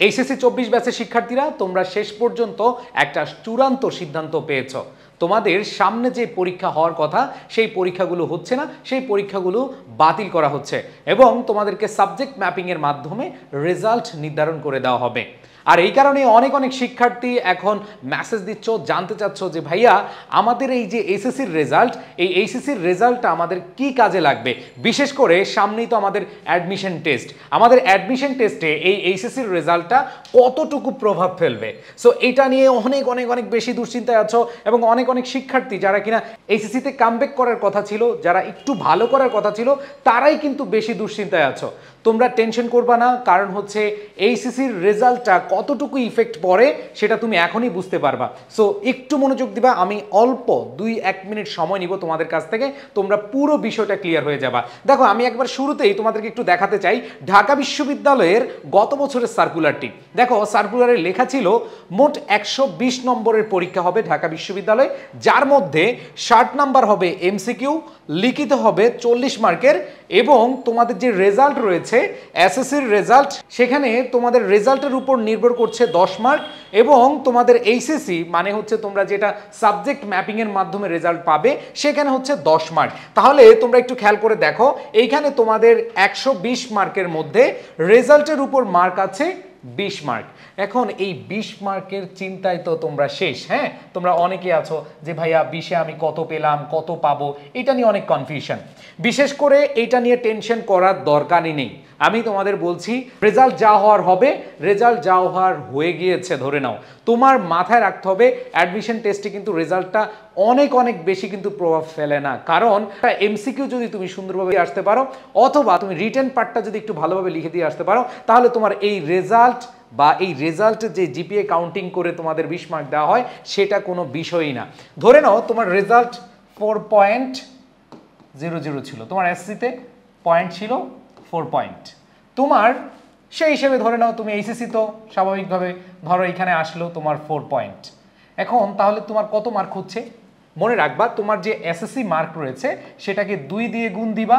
HSC 24 ব্যাচের শিক্ষার্থীরা তোমরা শেষ পর্যন্ত একটা চূড়ান্ত সিদ্ধান্ত পেয়েছো। তোমাদের সামনে যে পরীক্ষা হওয়ার কথা সেই পরীক্ষাগুলো হচ্ছে না, সেই পরীক্ষাগুলো বাতিল করা হচ্ছে এবং তোমাদেরকে সাবজেক্ট ম্যাপিং এর মাধ্যমে রেজাল্ট নির্ধারণ করে দেওয়া হবে। আর এই কারণে অনেক শিক্ষার্থী এখন মেসেজ দিচ্ছ, জানতে চাচ্ছ যে ভাইয়া আমাদের এই যে এইচএসসির রেজাল্ট, এই এইচএসসির রেজাল্টটা আমাদের কি কাজে লাগবে, বিশেষ করে সামনেই তো আমাদের অ্যাডমিশন টেস্ট। আমাদের অ্যাডমিশন টেস্টে এই এইচএসসির রেজাল্টটা কতটুকু প্রভাব ফেলবে। সো এটা নিয়ে অনেক বেশি দুশ্চিন্তায় আছো এবং অনেক শিক্ষার্থী যারা কিনা এইচএসসিতে কামব্যাক করার কথা ছিল, যারা একটু ভালো করার কথা ছিল, তারাই কিন্তু বেশি দুশ্চিন্তায় আছো। তোমরা টেনশন করবা না, কারণ হচ্ছে এইচএসসির রেজাল্টটা কতটুকু ইফেক্ট পড়ে সেটা তুমি এখনই বুঝতে পারবা। সো একটু মনোযোগ দিবা, আমি অল্প 2-1 মিনিট সময় নিব তোমাদের কাছ থেকে, তোমরা পুরো বিষয়টা ক্লিয়ার হয়ে যাবা। দেখো, আমি একবার শুরুতেই তোমাদেরকে একটু দেখাতে চাই ঢাকা বিশ্ববিদ্যালয়ের গত বছরের সার্কুলারটি। দেখো, সার্কুলারে লেখা ছিল মোট 120 নম্বরের পরীক্ষা হবে ঢাকা বিশ্ববিদ্যালয়ে, যার মধ্যে 60 নাম্বার হবে এমসিকিউ, লিখিত হবে 40 মার্কের এবং তোমাদের যে রেজাল্ট রয়েছে এসএসসির রেজাল্ট, সেখানে তোমাদের রেজাল্টের উপর নির্ভর করছে 10 মার্ক এবং তোমাদের এইচএসসি মানে হচ্ছে তোমরা যেটা সাবজেক্ট ম্যাপিং এর মাধ্যমে রেজাল্ট পাবে সেখানে হচ্ছে 10 মার্ক। তাহলে তোমরা একটু খেয়াল করে দেখো, এইখানে তোমাদের 120 মার্কের মধ্যে রেজাল্টের উপর মার্ক আছে 20 মার্ক। এখন এই 20 মার্কের চিন্তায় তো তোমরা শেষ। হ্যাঁ, তোমরা অনেকে আছো যে ভাইয়া 20-এ আমি কত পেলাম, কত পাবো, এটা নিয়ে অনেক কনফিউশন। বিশেষ করে এটা নিয়ে টেনশন করার দরকারই নেই। আমি তোমাদের বলছি, রেজাল্ট যা হওয়ার হবে, রেজাল্ট যা হওয়ার হয়ে গিয়েছে ধরে নাও। তোমার মাথায় রাখতে হবে অ্যাডমিশন টেস্টে কিন্তু রেজাল্টটা অনেক বেশি কিন্তু প্রভাব ফেলে না, কারণ এমসিকিউ যদি তুমি সুন্দরভাবে আসতে পারো অথবা তুমি রিটেন পার্টটা যদি একটু ভালোভাবে লিখে দিয়ে আসতে পারো, তাহলে তোমার এই রেজাল্ট বা এই রেজাল্টের যে জিপিএ কাউন্টিং করে তোমাদের 20 মার্ক দেওয়া হয় সেটা কোনো বিষয়ই না। ধরে নাও তোমার রেজাল্ট 4.00 ছিল, তোমার এসসিতে পয়েন্ট ছিল 4 পয়েন্ট, তোমার সেই হিসেবে ধরে নাও তুমি এইচএসসি তো স্বাভাবিকভাবে ধরো এখানে আসলো তোমার 4 পয়েন্ট। এখন তাহলে তোমার কত মার্ক হচ্ছে? মনে রাখবা, তোমার যে এসএসসি মার্ক রয়েছে সেটাকে 2 দিয়ে গুণ দিবা,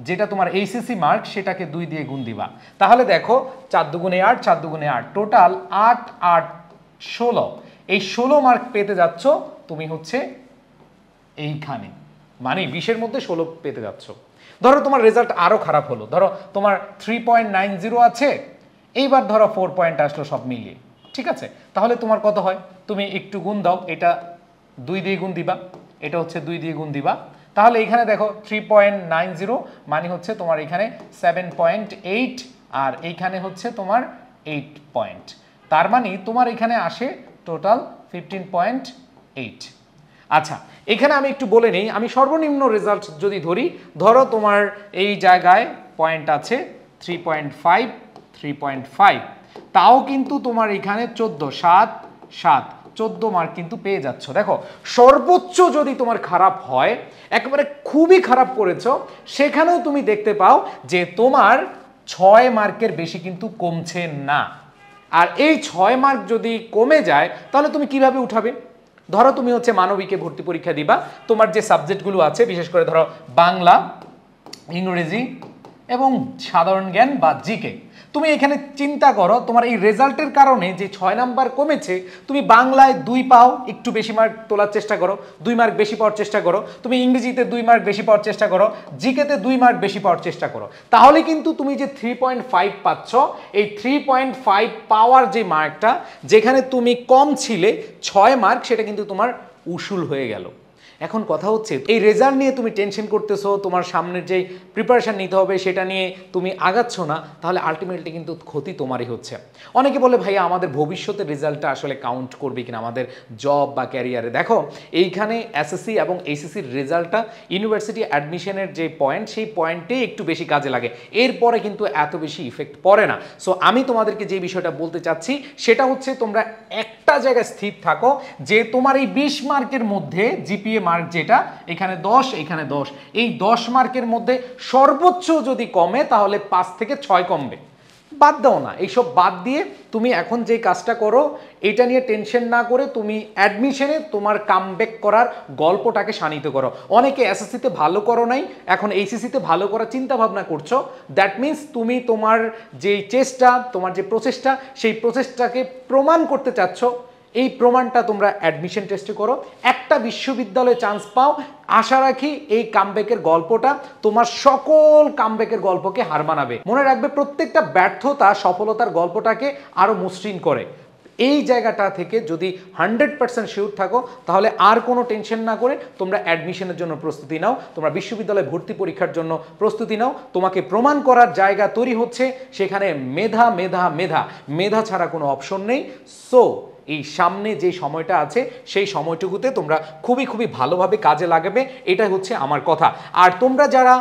যেটা তোমার এইচএসসি মার্ক সেটাকে 2 দিয়ে গুণ দিবা। তাহলে দেখো 4 দুগুণে 8, 4 দুগুণে 8, টোটাল 8 8 16। এই 16 মার্ক পেতে যাচ্ছ তুমি হচ্ছে এইখানে, মানে 20-এর মধ্যে 16 পেতে যাচ্ছ। ধরো তোমার রেজাল্ট আরো খারাপ হলো, ধরো তোমার 3.90 আছে, এইবার ধরো 4 পয়েন্ট আসলো সব মিলিয়ে, ঠিক আছে? তাহলে তোমার কত হয়? তুমি একটু গুণ দাও, এটা 2 দিয়ে গুণ দিবা, এটা হচ্ছে 2 দিয়ে গুণ দিবা। তাহলে এখানে দেখো 3.90 মানে হচ্ছে তোমার এখানে 7.8 আর এইখানে হচ্ছে তোমার 8 পয়েন্ট। তার মানে তোমার এখানে আসে টোটাল 15.8। আচ্ছা, এখানে আমি একটু বলে নেই, আমি সর্বনিম্ন রেজাল্ট যদি ধরি, ধরো তোমার এই জায়গায় পয়েন্ট আছে 3.5, 3.5, তাও কিন্তু তোমার এখানে 14 মার্ক কিন্তু পেয়ে যাচ্ছ। দেখো, সর্বোচ্চ যদি তোমার খারাপ হয়, একেবারে খুবই খারাপ করেছ, সেখানেও তুমি দেখতে পাও যে তোমার 6 মার্কের বেশি কিন্তু কমছে না। আর এই 6 মার্ক যদি কমে যায় তাহলে তুমি কিভাবে উঠাবে? ধরো তুমি হচ্ছে মানবিকে ভর্তি পরীক্ষা দিবা, তোমার যে সাবজেক্টগুলো আছে বিশেষ করে ধরো বাংলা, ইংরেজি এবং সাধারণ জ্ঞান বা জিকে, তুমি এখানে চিন্তা করো তোমার এই রেজাল্টের কারণে যে 6 নাম্বার কমেছে, তুমি বাংলায় 2 পাও, একটু বেশি মার্ক তোলার চেষ্টা করো, 2 মার্ক বেশি পাওয়ার চেষ্টা করো, তুমি ইংরেজিতে 2 মার্ক বেশি পাওয়ার চেষ্টা করো, জিকেতে 2 মার্ক বেশি পাওয়ার চেষ্টা করো, তাহলে কিন্তু তুমি যে 3.5 পাচ্ছ, এই 3.5 পাওয়ার যে মার্কটা, যেখানে তুমি কম ছিলে 6 মার্ক, সেটা কিন্তু তোমার উসুল হয়ে গেল। এখন কথা হচ্ছে, এই রেজাল্ট নিয়ে তুমি টেনশন করতেছো, তোমার সামনের যে প্রিপারেশন নিতে হবে সেটা নিয়ে তুমি আগাচ্ছ না, তাহলে আলটিমেটলি কিন্তু ক্ষতি তোমারই হচ্ছে। অনেকে বলে ভাইয়া আমাদের ভবিষ্যতের রেজাল্টটা আসলে কাউন্ট করবে কিনা আমাদের জব বা ক্যারিয়ারে। দেখো, এইখানে এসএসসি এবং এইচএসসির রেজাল্টটা ইউনিভার্সিটি অ্যাডমিশনের যে পয়েন্ট, সেই পয়েন্টে একটু বেশি কাজে লাগে, এরপরে কিন্তু এত বেশি ইফেক্ট পড়ে না। সো আমি তোমাদেরকে যে বিষয়টা বলতে চাচ্ছি সেটা হচ্ছে, তোমরা একটা জায়গায় স্থির থাকো যে তোমার এই 20 মার্কের মধ্যে জিপিএ মার্ক যেটা এখানে 10, এখানে 10, এই 10 মার্কের মধ্যে সর্বোচ্চ যদি কমে তাহলে 5 থেকে 6 কমবে, বাদ দাও না, এইসব বাদ দিয়ে তুমি এখন যে কাজটা করো এটা নিয়ে টেনশন না করে তুমি অ্যাডমিশনে তোমার কামব্যাক করার গল্পটাকে শানিত করো। অনেকে এসএসসিতে ভালো করো নাই, এখন এইচএসসিতে ভালো করার চিন্তা ভাবনা করছো। দ্যাট মিনস তুমি তোমার যে চেষ্টা, তোমার যে প্রচেষ্টা, সেই প্রচেষ্টাকে প্রমাণ করতে চাচ্ছ। এই প্রমাণটা তোমরা অ্যাডমিশন টেস্টে করো, একটা বিশ্ববিদ্যালয়ে চান্স পাও। আশা রাখি এই কামব্যাকের গল্পটা তোমার সকল কামব্যাকের গল্পকে হার মানাবে। মনে রাখবে, প্রত্যেকটা ব্যর্থতা সফলতার গল্পটাকে আরো মসৃণ করে। এই জায়গাটা থেকে যদি 100% শিওর থাকো, তাহলে আর কোনো টেনশন না করে তোমরা অ্যাডমিশনের জন্য প্রস্তুতি নাও, তোমরা বিশ্ববিদ্যালয়ে ভর্তি পরীক্ষার জন্য প্রস্তুতি নাও। তোমাকে প্রমাণ করার জায়গা তৈরি হচ্ছে, সেখানে মেধা মেধা মেধা, মেধা ছাড়া কোনো অপশন নেই। সো এই সামনে যে সময়টা আছে সেই সময়টুকুতে তোমরা খুবই খুবই ভালোভাবে কাজে লাগাবে, এটাই হচ্ছে আমার কথা। আর তোমরা যারা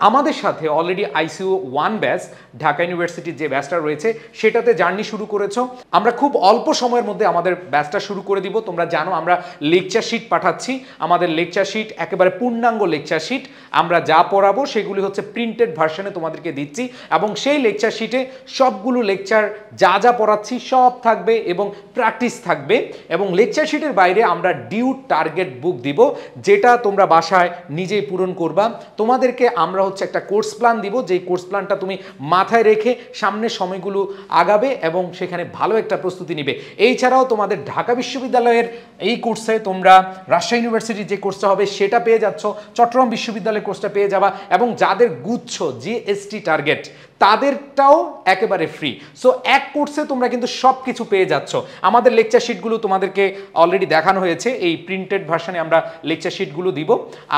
আমাদের সাথে অলরেডি আইসিইউ 1 ব্যাচ, ঢাকা ইউনিভার্সিটির যে ব্যাচটা রয়েছে সেটাতে জার্নি শুরু করেছো, আমরা খুব অল্প সময়ের মধ্যে আমাদের ব্যাচটা শুরু করে দিব। তোমরা জানো আমরা লেকচার শিট পাঠাচ্ছি, আমাদের লেকচার শিট একেবারে পূর্ণাঙ্গ লেকচার শিট। আমরা যা পড়াবো সেগুলি হচ্ছে প্রিন্টেড ভার্সনে তোমাদেরকে দিচ্ছি, এবং সেই লেকচার শিটে সবগুলো লেকচার যা যা পড়াচ্ছি সব থাকবে এবং প্র্যাকটিস থাকবে। এবং লেকচার শিটের বাইরে আমরা ডিউ টার্গেট বুক দিব, যেটা তোমরা বাসায় নিজেই পূরণ করবা। তোমাদেরকে আমরা হচ্ছে একটা কোর্স প্ল্যান দিব, যেই কোর্স প্ল্যানটা তুমি মাথায় রেখে সামনের সময়গুলো আগাবে এবং সেখানে ভালো একটা প্রস্তুতি নিবে। এই ছাড়াও তোমাদের ঢাকা বিশ্ববিদ্যালয়ের এই কোর্সে তোমরা রাজশাহী ইউনিভার্সিটির যে কোর্সটা হবে সেটা পেয়ে যাচ্ছ, চট্টগ্রাম বিশ্ববিদ্যালয়ের কোর্সটা পেয়ে যাবা, এবং যাদের গুচ্ছ জিএসটি টার্গেট তাদেরটাও একেবারে ফ্রি। সো এক কোর্সে তোমরা কিন্তু সব কিছু পেয়ে যাচ্ছ। আমাদের লেকচার শিটগুলো তোমাদেরকে অলরেডি দেখানো হয়েছে, এই প্রিন্টেড ভার্সনে আমরা লেকচার শিটগুলো দিব।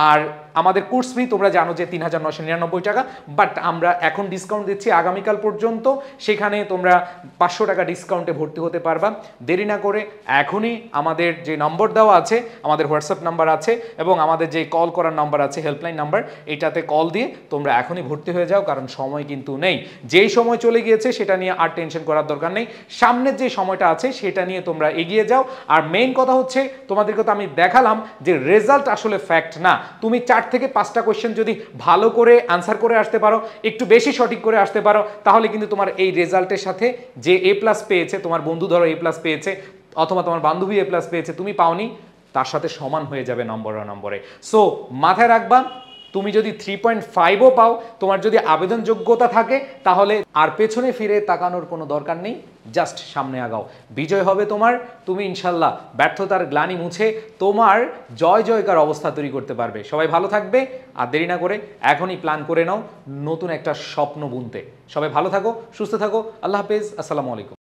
আর আমাদের কোর্স ফি তোমরা জানো যে ৩৯৯৯ টাকা, বাট আমরা এখন ডিসকাউন্ট দিচ্ছি আগামীকাল পর্যন্ত, সেখানে তোমরা ৫০০ টাকা ডিসকাউন্টে ভর্তি হতে পারবা। দেরি না করে এখনই আমাদের যে নম্বর দেওয়া আছে, আমাদের হোয়াটসঅ্যাপ নাম্বার আছে এবং আমাদের যে কল করার নাম্বার আছে, হেল্পলাইন নাম্বার, এটাতে কল দিয়ে তোমরা এখনই ভর্তি হয়ে যাও, কারণ সময় কিন্তু নেই। যেই সময় চলে গিয়েছে সেটা নিয়ে আর টেনশন করার দরকার নেই, সামনের যে সময়টা আছে সেটা নিয়ে তোমরা এগিয়ে যাও। আর মেইন কথা হচ্ছে, তোমাদেরকে তো আমি দেখালাম যে রেজাল্ট আসলে ফ্যাক্ট না। তুমি 4 থেকে 5টা কোয়েশ্চেন যদি ভালো করে আনসার করে আসতে পারো, একটু বেশি সঠিক করে আসতে পারো, তাহলে কিন্তু তোমার এই রেজাল্টের সাথে যে A+ পেয়েছে, তোমার বন্ধু ধরো A+ পেয়েছে, অথবা তোমার বান্ধবী A+ পেয়েছে, তুমি পাওনি, তার সাথে সমান হয়ে যাবে নম্বরে। সো মাথায় রাখবা, তুমি যদি 3.5ও পাও, তোমার যদি আবেদন যোগ্যতা থাকে, তাহলে আর পেছনে ফিরে তাকানোর কোনো দরকার নেই, জাস্ট সামনে আগাও। বিজয় হবে তোমার, তুমি ইনশাল্লাহ ব্যর্থতার গ্লানি মুছে তোমার জয় জয়কার অবস্থা তৈরি করতে পারবে। সবাই ভালো থাকবে, আর দেরি না করে এখনই প্ল্যান করে নাও নতুন একটা স্বপ্ন বুনতে। সবাই ভালো থাকো, সুস্থ থাকো, আল্লাহ হাফেজ, আসসালামু আলাইকুম।